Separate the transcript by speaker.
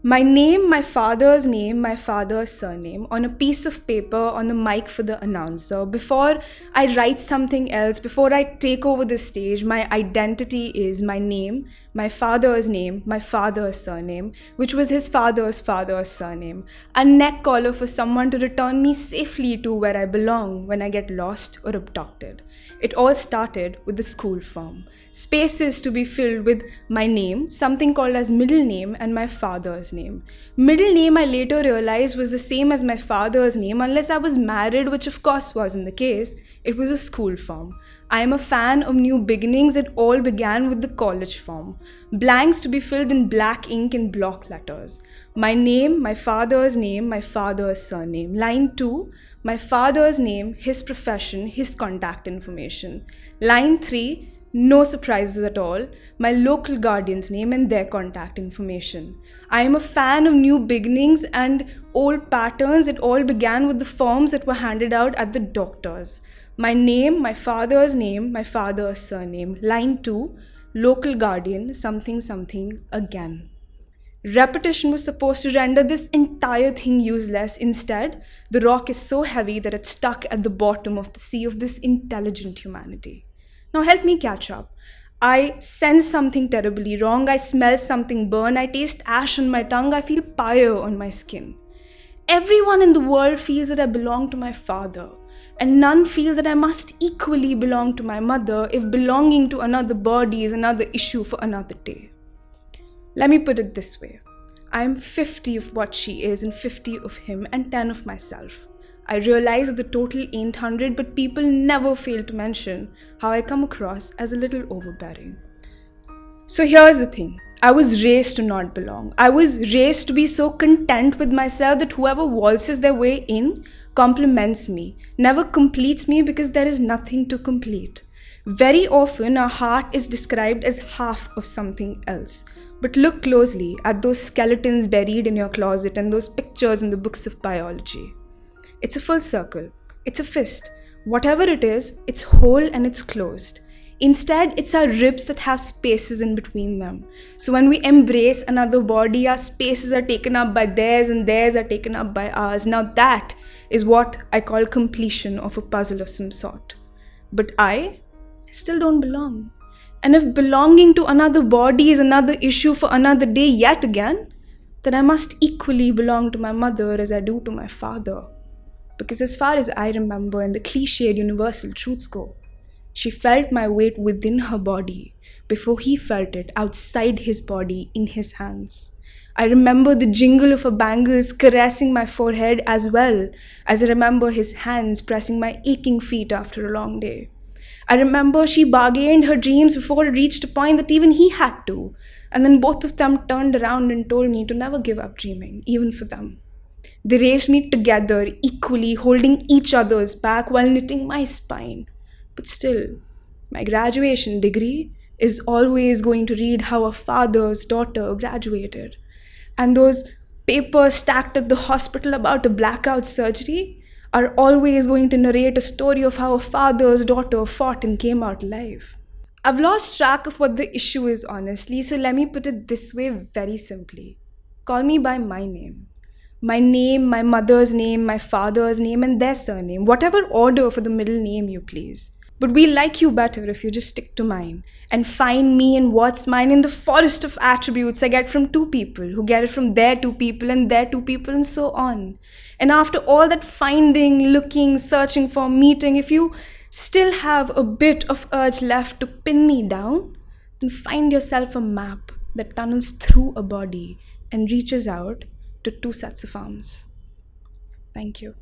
Speaker 1: My name, my father's name, my father's surname on a piece of paper on the mic for the announcer. Before I write something else, before I take over the stage, my identity is my name, my father's name, my father's surname, which was his father's surname. A neck collar for someone to return me safely to where I belong when I get lost or abducted. It all started with the school form. Spaces to be filled with my name, something called as middle name, and my father's name. Middle name I later realized was the same as my father's name unless I was married, which of course wasn't the case. It was a school form. I am a fan of new beginnings. It all began with the college form. Blanks to be filled in black ink in block letters. My name, my father's name, my father's surname. Line 2, my father's name, his profession, his contact information. Line 3, no surprises at all, my local guardian's name and their contact information. I am a fan of new beginnings and old patterns. It all began with the forms that were handed out at the doctors. My name, my father's name, my father's surname. Line 2, local guardian, something something again. Repetition was supposed to render this entire thing useless. Instead, the rock is so heavy that it's stuck at the bottom of the sea of this intelligent humanity. Now help me catch up. I sense something terribly wrong. I smell something burn. I taste ash on my tongue. I feel fire on my skin. Everyone in the world feels that I belong to my father, and none feel that I must equally belong to my mother if belonging to another body is another issue for another day. Let me put it this way. I am 50 of what she is and 50 of him and 10 of myself. I realize that the total ain't 100, but people never fail to mention how I come across as a little overbearing. So here's the thing. I was raised to not belong. I was raised to be so content with myself that whoever waltzes their way in compliments me, never completes me because there is nothing to complete. Very often, our heart is described as half of something else. But look closely at those skeletons buried in your closet and those pictures in the books of biology. It's a full circle. It's a fist. Whatever it is, it's whole and it's closed. Instead, it's our ribs that have spaces in between them. So when we embrace another body, our spaces are taken up by theirs and theirs are taken up by ours. Now that is what I call completion of a puzzle of some sort. But I still don't belong. And if belonging to another body is another issue for another day yet again, then I must equally belong to my mother as I do to my father. Because as far as I remember and the cliched universal truths go, she felt my weight within her body before he felt it outside his body in his hands. I remember the jingle of her bangles caressing my forehead as well as I remember his hands pressing my aching feet after a long day. I remember she bargained her dreams before it reached a point that even he had to, and then both of them turned around and told me to never give up dreaming, even for them. They raised me together, equally holding each other's back while knitting my spine. But still, my graduation degree is always going to read how a father's daughter graduated. And those papers stacked at the hospital about a blackout surgery are always going to narrate a story of how a father's daughter fought and came out alive. I've lost track of what the issue is, honestly, so let me put it this way very simply. Call me by my name. My name, my mother's name, my father's name, and their surname, whatever order for the middle name you please. But we'll like you better if you just stick to mine and find me and what's mine in the forest of attributes I get from two people who get it from their two people and their two people and so on. And after all that finding, looking, searching for, meeting, if you still have a bit of urge left to pin me down, then find yourself a map that tunnels through a body and reaches out to two sets of arms. Thank you.